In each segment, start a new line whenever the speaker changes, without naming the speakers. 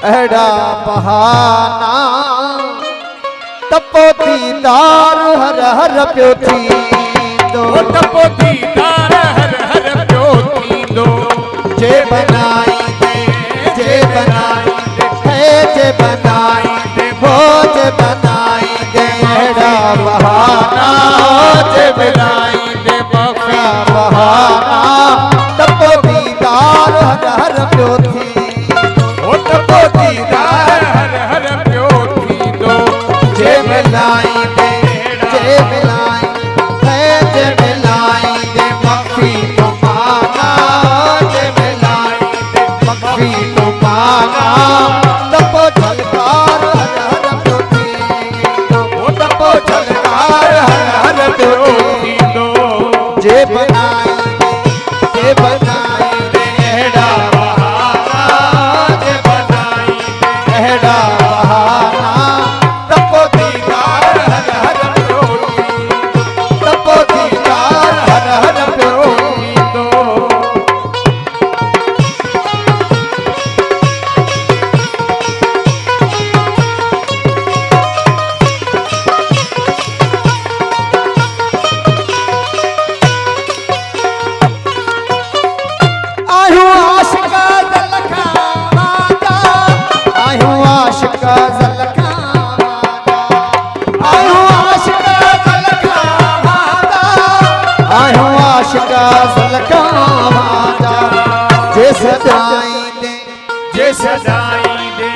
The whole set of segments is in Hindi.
अड़ा बहाना तपो दीदार हर हर प्यो थी दो
तपो दीदार हर हर प्यो थी दो
जे बनाई दे जे बनाई दे जे बनाई दे हो जे बनाई दे अड़ा बहाना जे बनाई दे बखा बहाना तपो दीदार हर हर प्यो थी
तपो दीदार हर हर प्यो थी दो
जे मिलाई दे जे मिलाई है जे मिलाई दे मक्खी तो मांगा जे मिलाई दे मक्खी तो मांगा तपो झलकार हर हर प्यो थी दो तपो झलकार हर हर प्यो थी
दो
जे बनाई जे बनाई दे एड़ा बहाना जे बनाई दे एड़ा बहाना तपो दीदार हर हर प्यो थी तपो दीदार हर हर प्यो थी
दो
आयो आशिका जलखा मांगा आयो आशिका जलखा मांगा आयो आशिका जलखा मांगा आयो आशिका जलखा मांगा जे सजाई दे
जे सजाई दे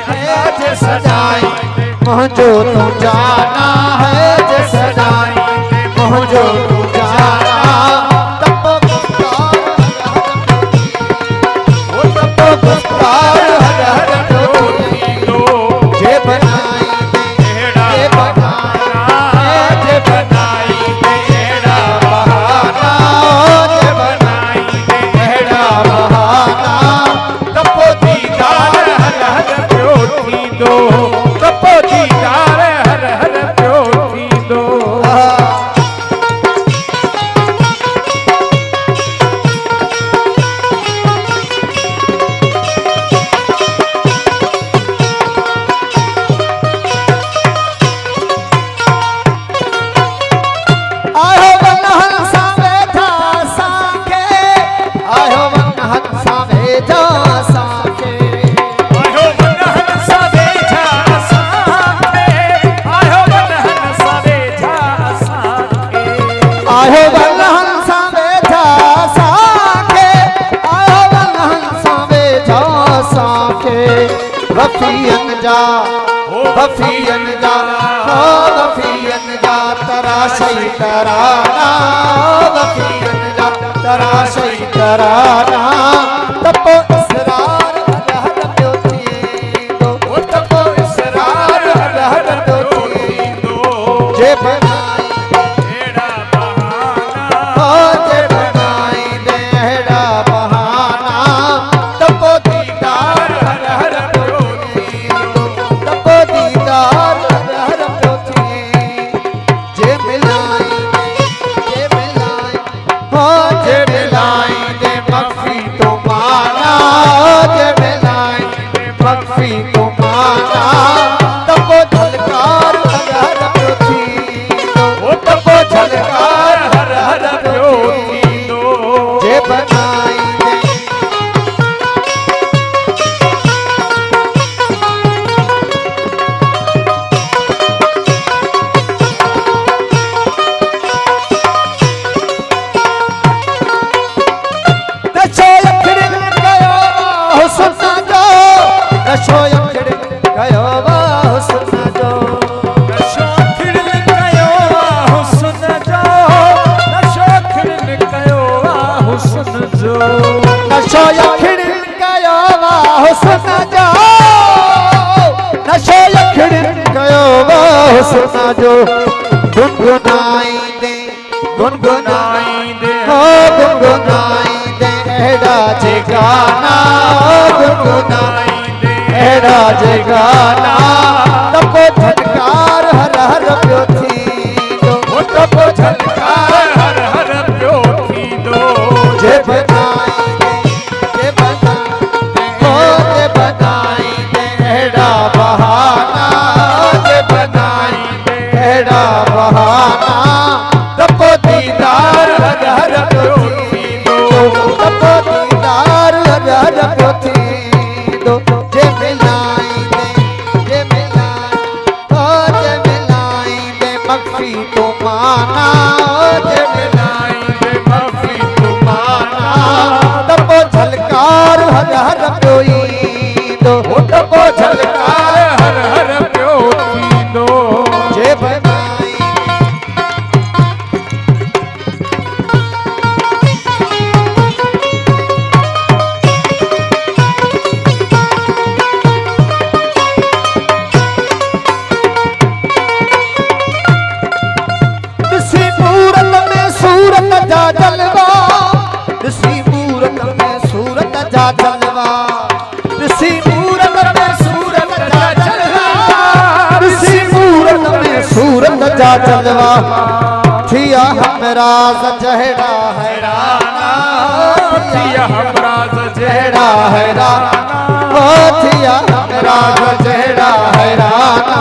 जे सजाई दे
मुझो तू जाना है जे सजाई दे मुझो तू जाना तपो गुफ्तार हर हर प्यो थी
दो
जे बनाई दे जे बनाई जे बनाई दे एड़ा बहाना जे बनाई दे एड़ा बहाना तपो दीदार हर हर
प्यो थी दो तपो दीदार हर हर प्यो थी दो
आयो वन हंसा बैठा साके आयो वन हंसा बैठा साके
आयो मन हंसा बेजा साथे आयो मन हंसा बेजा साथे
आयो वन हंसा बैठा साके आयो वन हंसा बैठा साके वफियन जा वफियन जा हो वफियन जा तराशई तराना वफियन जा तराशई तराना तपो इसरार हर हर प्यो थी दो तपो इसरार हर हर प्यो थी
दो
जे बनाई
एड़ा बहाना
हो जे बनाई दे एड़ा बहाना तपो दीदार हर हर प्यो थी तपो दीदार हर हर प्यो थी जे मिलाई हो जे मिलाई दे मक्खी तो माना जे मिलाई दे मक्खी तो माना तपो झलकार हर हर प्यो थी
वो तपो झलकार हर हर प्यो थी दो
जे बनाई दे नशो अखड़िन कयो हुस्न जो नशो अखड़िन कयो हुस्न जो
नशो खिड़न कयो हुस्न जो नशो खिड़न कयो हुस्न जो
नशो अखड़िन कयो हुस्न जो नशो अखड़िन कयो हुस्न जो गुनगुनाई दे गुनगुनाई
दे
हो गुनगुनाई दे एड़ा जे गाना गुनगुनाई
दे
एड़ा जे गाना तपो झलकार हर हर प्यो थी दो
वो तपो झलकार हर हर प्यो थी दो
जे बनाई दे जे बनाई दे हो जे बनाई दे हर प्योई दो
टपो झलकारे हर हर प्यो थींदो
जे बनाई ऋषि मूरत में सूरत जा जलवा ऋषि मूरत में सूरत जा जलवा ऋषि मूरत में सूरत जा जलवा ऋषि मूरत में सूरत जा जलवा थिया हमरा सजहरा हैराना
थिया हमरा
जहरा हैराना ओ थिया हमरा सजहरा हैराना